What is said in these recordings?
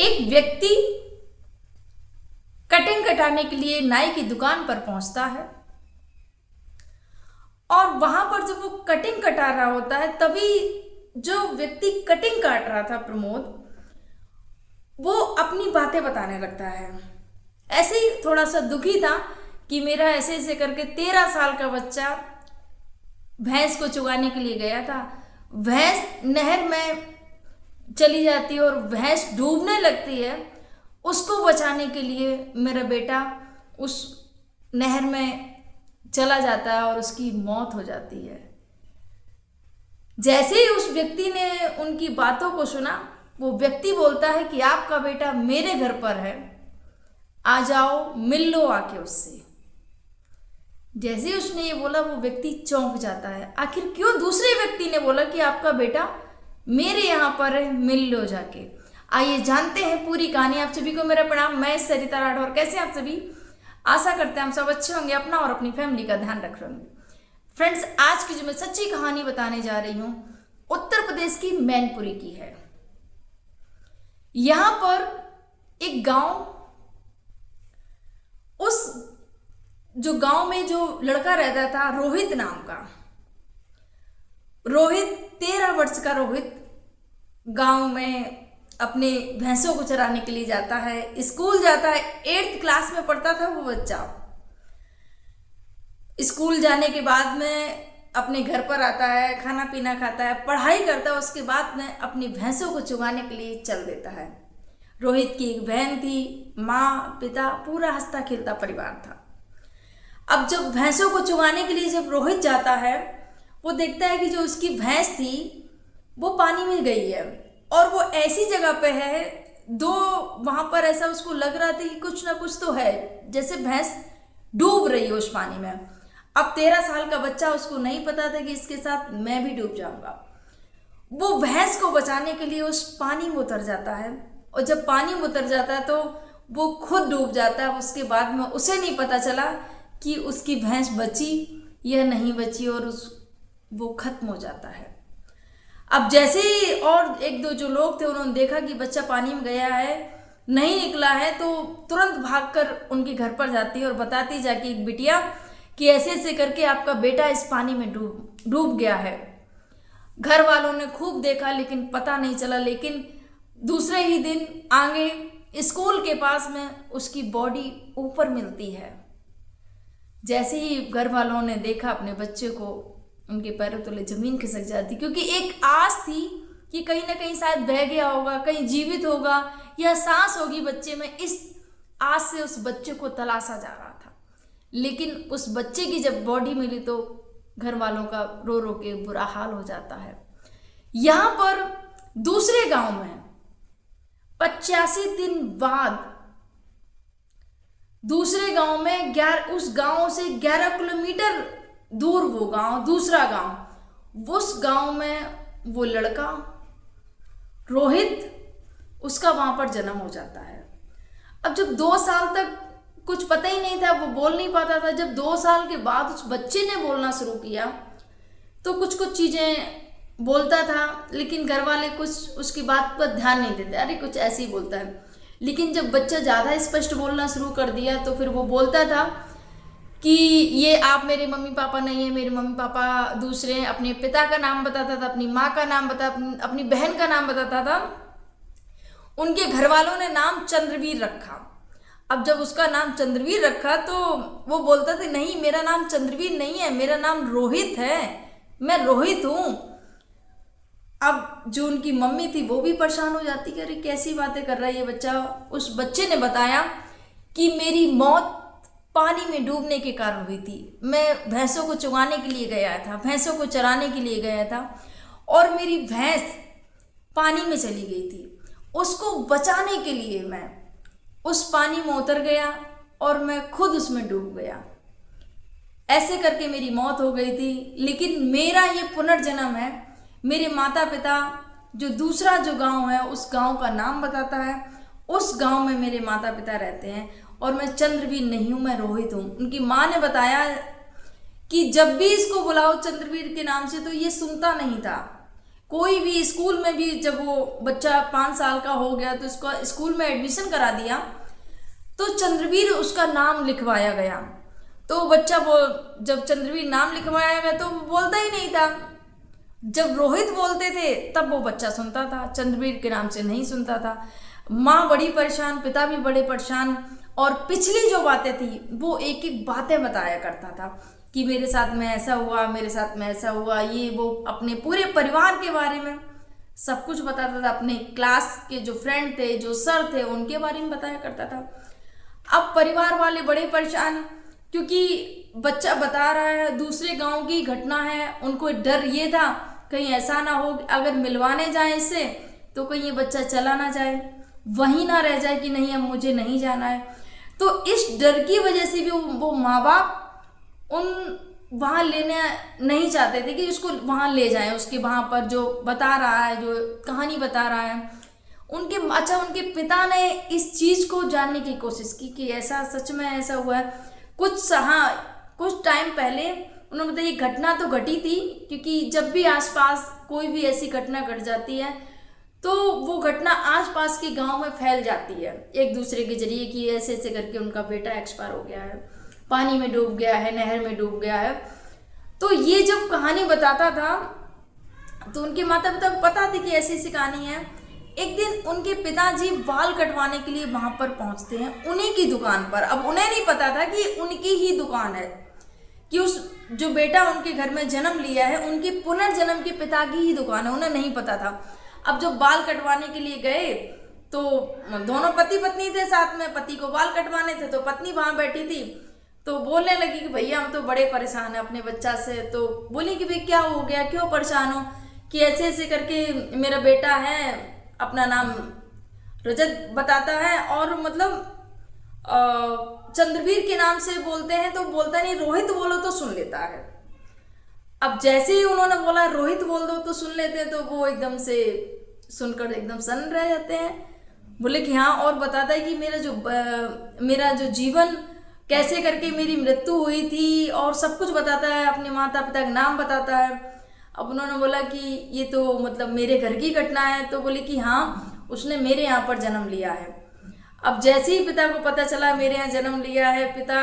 एक व्यक्ति कटिंग कटाने के लिए नाई की दुकान पर पहुंचता है और वहां पर जब वो कटिंग कटा रहा होता है तभी जो व्यक्ति कटिंग काट रहा था प्रमोद, वो अपनी बातें बताने लगता है। ऐसे ही थोड़ा सा दुखी था कि मेरा ऐसे ऐसे करके 13 साल का बच्चा भैंस को चुगाने के लिए गया था, भैंस नहर में चली जाती है और भैंस डूबने लगती है। उसको बचाने के लिए मेरा बेटा उस नहर में चला जाता है और उसकी मौत हो जाती है। जैसे ही उस व्यक्ति ने उनकी बातों को सुना, वो व्यक्ति बोलता है कि आपका बेटा मेरे घर पर है, आ जाओ, मिल लो आके उससे। जैसे ही उसने ये बोला, वो व्यक्ति चौंक जाता है। आखिर क्यों दूसरे व्यक्ति ने बोला कि आपका बेटा मेरे यहाँ पर है, मिल लो जाके। आइए जानते हैं पूरी कहानी। आप सभी को मेरा प्रणाम। मैं सरिता राठौर। कैसे आप सभी? आशा करते हैं हम सब अच्छे होंगे, अपना और अपनी फैमिली का ध्यान रख रहे होंगे। फ्रेंड्स, आज की जो मैं सच्ची कहानी बताने जा रही हूँ उत्तर प्रदेश की मैनपुरी की है। यहां पर एक गांव, उस जो गांव में जो लड़का रहता था रोहित नाम का, रोहित 13 वर्ष का रोहित गांव में अपने भैंसों को चराने के लिए जाता है, स्कूल जाता है। 8th क्लास में पढ़ता था वो बच्चा। स्कूल जाने के बाद में अपने घर पर आता है, खाना पीना खाता है, पढ़ाई करता है। उसके बाद में अपनी भैंसों को चुगाने के लिए चल देता है। रोहित की एक बहन थी, माँ पिता, पूरा हंसता खेलता परिवार था। अब जब भैंसों को चुगाने के लिए जब रोहित जाता है, वो देखता है कि जो उसकी भैंस थी वो पानी में गई है और वो ऐसी जगह पे है, वहां पर ऐसा उसको लग रहा था कि कुछ ना कुछ तो है, जैसे भैंस डूब रही है उस पानी में। अब 13 साल का बच्चा, उसको नहीं पता था कि इसके साथ मैं भी डूब जाऊंगा। वो भैंस को बचाने के लिए उस पानी में उतर जाता है और जब पानी में उतर जाता है तो वो खुद डूब जाता है। उसके बाद में उसे नहीं पता चला कि उसकी भैंस बची या नहीं बची और वो खत्म हो जाता है। अब जैसे ही और एक दो जो लोग थे उन्होंने देखा कि बच्चा पानी में गया है, नहीं निकला है, तो तुरंत भागकर उनके घर पर जाती है और बताती जाके एक बिटिया कि ऐसे ऐसे करके आपका बेटा इस पानी में डूब गया है। घर वालों ने खूब देखा लेकिन पता नहीं चला। लेकिन दूसरे ही दिन आगे स्कूल के पास में उसकी बॉडी ऊपर मिलती है। जैसे ही घर वालों ने देखा अपने बच्चे को, उनके पैरों तले जमीन खिसक जाती, क्योंकि एक आस थी कि कहीं ना कहीं शायद बह गया होगा, कहीं जीवित होगा या सांस होगी बच्चे में। इस आस से उस बच्चे को तलाशा जा रहा था। लेकिन उस बच्चे की जब बॉडी मिली तो घर वालों का रो रो के बुरा हाल हो जाता है। यहां पर दूसरे गांव में 85 दिन बाद दूसरे गांव में उस गांव से 11 किलोमीटर दूर वो गांव, दूसरा गांव, उस गांव में वो लड़का रोहित, उसका वहां पर जन्म हो जाता है। अब जब 2 साल तक कुछ पता ही नहीं था, वो बोल नहीं पाता था। जब 2 साल के बाद उस बच्चे ने बोलना शुरू किया तो कुछ कुछ चीजें बोलता था, लेकिन घर वाले कुछ उसकी बात पर ध्यान नहीं देते, अरे कुछ ऐसे ही बोलता है। लेकिन जब बच्चा ज़्यादा स्पष्ट बोलना शुरू कर दिया तो फिर वो बोलता था कि ये आप मेरे मम्मी पापा नहीं है, मेरे मम्मी पापा दूसरे हैं। अपने पिता का नाम बताता था, अपनी माँ का नाम अपनी बहन का नाम बताता था। उनके घर वालों ने नाम चंद्रवीर रखा। अब जब उसका नाम चंद्रवीर रखा तो वो बोलता था, नहीं मेरा नाम चंद्रवीर नहीं है, मेरा नाम रोहित है, मैं रोहित हूँ। अब जो उनकी मम्मी थी वो भी परेशान हो जाती कि अरे कैसी बातें कर रहा है ये बच्चा। उस बच्चे ने बताया कि मेरी मौत पानी में डूबने के कारण हुई थी। मैं भैंसों को चुगाने के लिए गया था, भैंसों को चराने के लिए गया था और मेरी भैंस पानी में चली गई थी। उसको बचाने के लिए मैं उस पानी में उतर गया और मैं खुद उसमें डूब गया। ऐसे करके मेरी मौत हो गई थी। लेकिन मेरा ये पुनर्जन्म है। मेरे माता पिता जो दूसरा जो गांव है उस गांव का नाम बताता है, उस गांव में मेरे माता पिता रहते हैं और मैं चंद्रवीर नहीं हूँ, मैं रोहित हूँ। उनकी माँ ने बताया कि जब भी इसको बुलाओ चंद्रवीर के नाम से तो ये सुनता नहीं था। कोई भी स्कूल में भी जब वो बच्चा 5 साल का हो गया तो उसका स्कूल में एडमिशन करा दिया, तो चंद्रवीर उसका नाम लिखवाया गया। तो बच्चा वो जब चंद्रवीर नाम लिखवाया गया तो वो बोलता ही नहीं था। जब रोहित बोलते थे तब वो बच्चा सुनता था, चंद्रवीर के नाम से नहीं सुनता था। माँ बड़ी परेशान, पिता भी बड़े परेशान, और पिछली जो बातें थी वो एक एक बातें बताया करता था कि मेरे साथ में ऐसा हुआ, मेरे साथ में ऐसा हुआ, ये वो, अपने पूरे परिवार के बारे में सब कुछ बताता था। अपने क्लास के जो फ्रेंड थे, जो सर थे, उनके बारे में बताया करता था। अब परिवार वाले बड़े परेशान, क्योंकि बच्चा बता रहा है, दूसरे गांव की घटना है। उनको डर ये था कहीं ऐसा ना हो अगर मिलवाने जाए इससे तो कहीं ये बच्चा चला ना जाए, वहीं ना रह जाए कि नहीं अब मुझे नहीं जाना है। तो इस डर की वजह से भी वो माँ बाप उन वहाँ लेने नहीं चाहते थे कि उसको वहाँ ले जाएं, उसके वहाँ पर जो बता रहा है, जो कहानी बता रहा है। उनके पिता ने इस चीज़ को जानने की कोशिश की कि ऐसा सच में ऐसा हुआ है। कुछ टाइम पहले उन्होंने बताया ये घटना तो घटी थी, क्योंकि जब भी आसपास कोई भी ऐसी घटना घट जाती है तो वो घटना आसपास के गांव में फैल जाती है एक दूसरे के जरिए कि ऐसे ऐसे करके उनका बेटा एक्सपायर हो गया है, पानी में डूब गया है, नहर में डूब गया है। तो ये जब कहानी बताता था तो उनके माता पिता को पता थी कि ऐसी ऐसी कहानी है। एक दिन उनके पिताजी बाल कटवाने के लिए वहां पर पहुंचते हैं, उन्हीं की दुकान पर। अब उन्हें नहीं पता था कि उनकी ही दुकान है, कि उस जो बेटा उनके घर में जन्म लिया है उनके पुनर्जन्म के पिता की ही दुकान है, उन्हें नहीं पता था। अब जब बाल कटवाने के लिए गए तो दोनों पति पत्नी थे साथ में, पति को बाल कटवाने थे तो पत्नी वहां बैठी थी। तो बोलने लगी कि भैया हम तो बड़े परेशान हैं अपने बच्चा से। तो बोली कि भाई क्या हो गया, क्यों परेशान हो? कि ऐसे ऐसे करके मेरा बेटा है, अपना नाम रजत बताता है, और मतलब चंद्रवीर के नाम से बोलते हैं तो बोलता नहीं, रोहित बोलो तो सुन लेता है। अब जैसे ही उन्होंने बोला रोहित बोल दो तो सुन लेते हैं, तो वो एकदम से सुनकर एकदम सन्न रह जाते हैं। बोले कि हाँ, और बताता है कि मेरा जो जीवन कैसे करके मेरी मृत्यु हुई थी, और सब कुछ बताता है, अपने माता पिता का नाम बताता है। अब उन्होंने बोला कि ये तो मतलब मेरे घर की घटना है। तो बोले कि हाँ, उसने मेरे यहाँ पर जन्म लिया है। अब जैसे ही पिता को पता चला मेरे यहाँ जन्म लिया है, पिता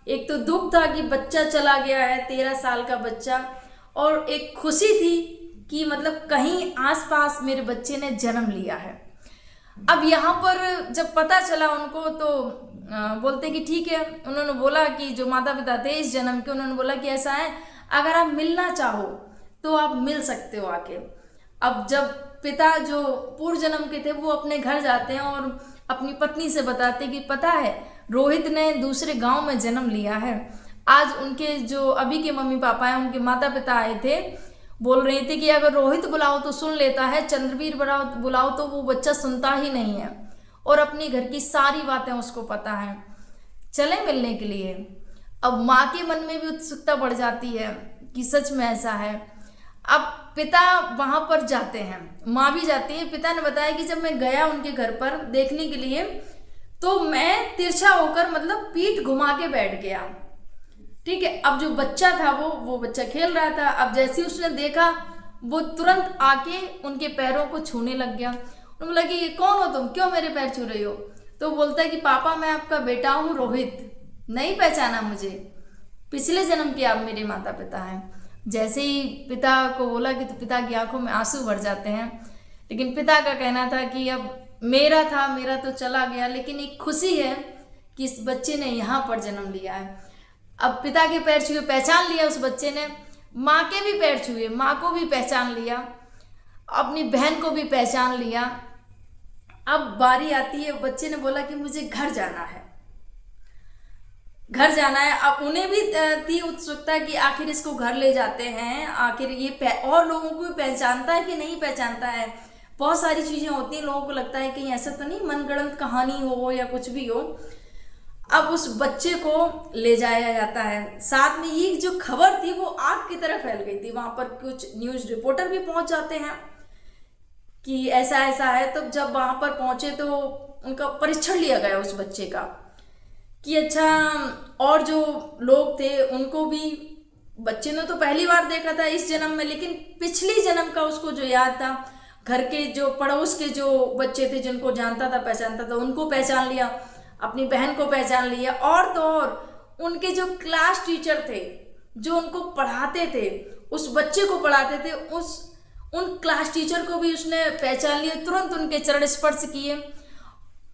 एक तो दुख था कि बच्चा चला गया है, 13 साल का बच्चा, और एक खुशी थी कि मतलब कहीं आसपास मेरे बच्चे ने जन्म लिया है। अब यहाँ पर जब पता चला उनको तो बोलते कि ठीक है। उन्होंने बोला कि जो माता पिता थे इस जन्म के, उन्होंने बोला कि ऐसा है, अगर आप मिलना चाहो तो आप मिल सकते हो आके। अब जब पिता जो पूर्व जन्म के थे वो अपने घर जाते हैं और अपनी पत्नी से बताते कि पता है रोहित ने दूसरे गांव में जन्म लिया है। आज उनके जो अभी के मम्मी पापा हैं, उनके माता पिता आए थे, बोल रहे थे कि अगर रोहित बुलाओ तो सुन लेता है, चंद्रवीर बुलाओ तो वो बच्चा सुनता ही नहीं है, और अपनी घर की सारी बातें उसको पता है, चले मिलने के लिए। अब माँ के मन में भी उत्सुकता बढ़ जाती है कि सच में ऐसा है। अब पिता वहां पर जाते हैं, माँ भी जाती है। पिता ने बताया कि जब मैं गया उनके घर पर देखने के लिए तो मैं तिरछा होकर मतलब पीठ घुमा के बैठ गया। ठीक है। अब जो बच्चा था वो बच्चा खेल रहा था। अब जैसे ही उसने देखा वो तुरंत आके उनके पैरों को छूने लग गया। उन्होंने बोला कि ये कौन हो तुम, क्यों मेरे पैर छू रही हो? तो बोलता है कि पापा मैं आपका बेटा हूँ रोहित, नहीं पहचाना मुझे? पिछले जन्म के आप मेरे माता पिता हैं। जैसे ही पिता को बोला कि तो पिता की आंखों में आंसू भर जाते हैं। लेकिन पिता का कहना था कि अब मेरा तो चला गया, लेकिन एक खुशी है कि इस बच्चे ने यहाँ पर जन्म लिया है। अब पिता के पैर छुए, पहचान लिया उस बच्चे ने, माँ के भी पैर छुए, माँ को भी पहचान लिया, अपनी बहन को भी पहचान लिया। अब बारी आती है, बच्चे ने बोला कि मुझे घर जाना है। अब उन्हें भी थी उत्सुकता कि आखिर इसको घर ले जाते हैं, आखिर ये और लोगों को भी पहचानता है कि नहीं पहचानता है। बहुत सारी चीज़ें होती हैं, लोगों को लगता है कहीं ऐसा तो नहीं मनगढ़ंत कहानी हो या कुछ भी हो। अब उस बच्चे को ले जाया जाता है। साथ में ये जो खबर थी वो आग की तरह फैल गई थी। वहां पर कुछ न्यूज़ रिपोर्टर भी पहुंच जाते हैं कि ऐसा ऐसा है। तो जब वहां पर पहुंचे तो उनका परीक्षण लिया गया उस बच्चे का कि अच्छा, और जो लोग थे उनको भी बच्चे ने तो पहली बार देखा था इस जन्म में, लेकिन पिछली जन्म का उसको जो याद था, घर के जो पड़ोस के जो बच्चे थे जिनको जानता था पहचानता था उनको पहचान लिया, अपनी बहन को पहचान लिया, और तो और उनके जो क्लास टीचर थे जो उनको पढ़ाते थे, उस बच्चे को पढ़ाते थे, उन क्लास टीचर को भी उसने पहचान लिया, तुरंत उनके चरण स्पर्श किए।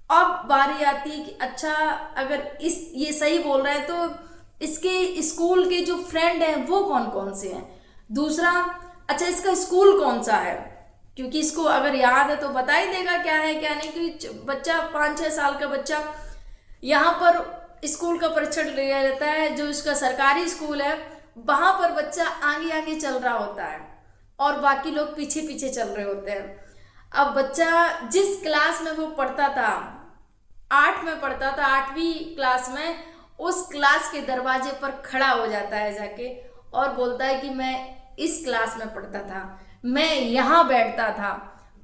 अब बारी आती है कि अच्छा अगर ये सही बोल रहा है तो इसके स्कूल के जो फ्रेंड हैं वो कौन कौन से हैं। दूसरा, अच्छा इसका स्कूल कौन सा है, क्योंकि इसको अगर याद है तो बता ही देगा क्या है क्या नहीं, क्योंकि बच्चा 5-6 साल का बच्चा यहाँ पर स्कूल का परीक्षण लिया जाता है, जो इसका सरकारी स्कूल है वहाँ पर बच्चा आगे आगे चल रहा होता है और बाकी लोग पीछे पीछे चल रहे होते हैं। अब बच्चा जिस क्लास में वो पढ़ता था, 8 में पढ़ता था, 8वीं क्लास में, उस क्लास के दरवाजे पर खड़ा हो जाता है जाके और बोलता है कि मैं इस क्लास में पढ़ता था, मैं यहाँ बैठता था।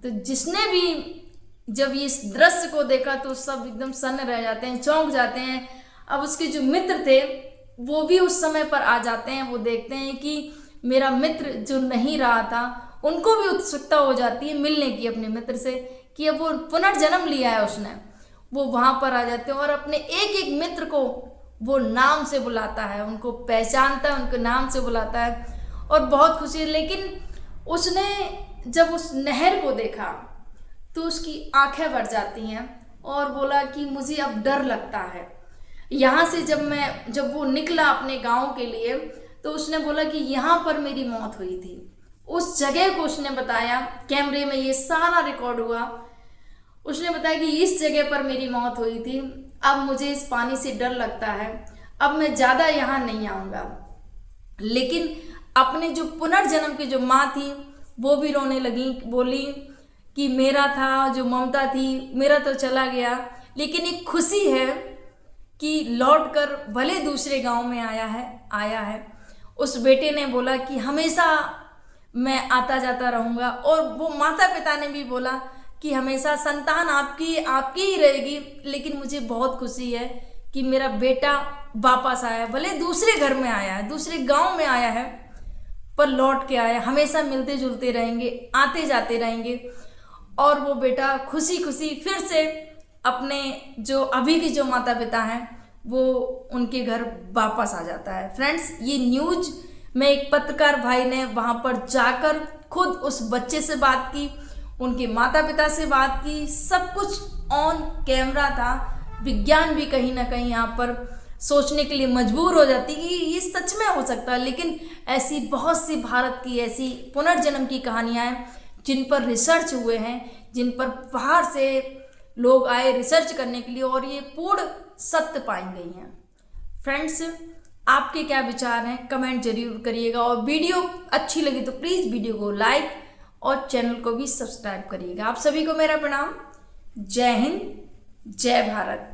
तो जिसने भी जब ये इस दृश्य को देखा तो सब एकदम सन्न रह जाते हैं, चौंक जाते हैं। अब उसके जो मित्र थे वो भी उस समय पर आ जाते हैं, वो देखते हैं कि मेरा मित्र जो नहीं रहा था, उनको भी उत्सुकता हो जाती है मिलने की अपने मित्र से कि अब वो पुनर्जन्म लिया है उसने। वो वहाँ पर आ जाते हैं और अपने एक एक मित्र को वो नाम से बुलाता है, उनको पहचानता है, उनको नाम से बुलाता है और बहुत खुशी है। लेकिन उसने जब उस नहर को देखा तो उसकी आंखें भर जाती हैं और बोला कि मुझे अब डर लगता है यहाँ से। जब वो निकला अपने गांव के लिए तो उसने बोला कि यहाँ पर मेरी मौत हुई थी। उस जगह को उसने बताया, कैमरे में ये सारा रिकॉर्ड हुआ। उसने बताया कि इस जगह पर मेरी मौत हुई थी, अब मुझे इस पानी से डर लगता है, अब मैं ज़्यादा यहाँ नहीं आऊँगा। लेकिन अपने जो पुनर्जन्म की जो माँ थी वो भी रोने लगी, बोली कि मेरा था जो ममता थी मेरा तो चला गया, लेकिन एक खुशी है कि लौटकर भले दूसरे गांव में आया है। उस बेटे ने बोला कि हमेशा मैं आता जाता रहूँगा, और वो माता पिता ने भी बोला कि हमेशा संतान आपकी ही रहेगी, लेकिन मुझे बहुत खुशी है कि मेरा बेटा वापस आया, भले दूसरे घर में आया है, दूसरे गांव में आया है, पर लौट के आया, हमेशा मिलते जुलते रहेंगे, आते जाते रहेंगे। और वो बेटा खुशी खुशी फिर से अपने जो अभी के जो माता पिता हैं वो उनके घर वापस आ जाता है। फ्रेंड्स, ये न्यूज़ में एक पत्रकार भाई ने वहाँ पर जाकर खुद उस बच्चे से बात की, उनके माता पिता से बात की, सब कुछ ऑन कैमरा था। विज्ञान भी कहीं ना कहीं यहाँ पर सोचने के लिए मजबूर हो जाती कि ये सच में हो सकता है। लेकिन ऐसी बहुत सी भारत की ऐसी पुनर्जन्म की कहानियाँ हैं जिन पर रिसर्च हुए हैं, जिन पर बाहर से लोग आए रिसर्च करने के लिए और ये पूर्ण सत्य पाई गई हैं। फ्रेंड्स, आपके क्या विचार हैं कमेंट जरूर करिएगा, और वीडियो अच्छी लगी तो प्लीज़ वीडियो को लाइक और चैनल को भी सब्सक्राइब करिएगा। आप सभी को मेरा प्रणाम। जय हिंद, जय भारत।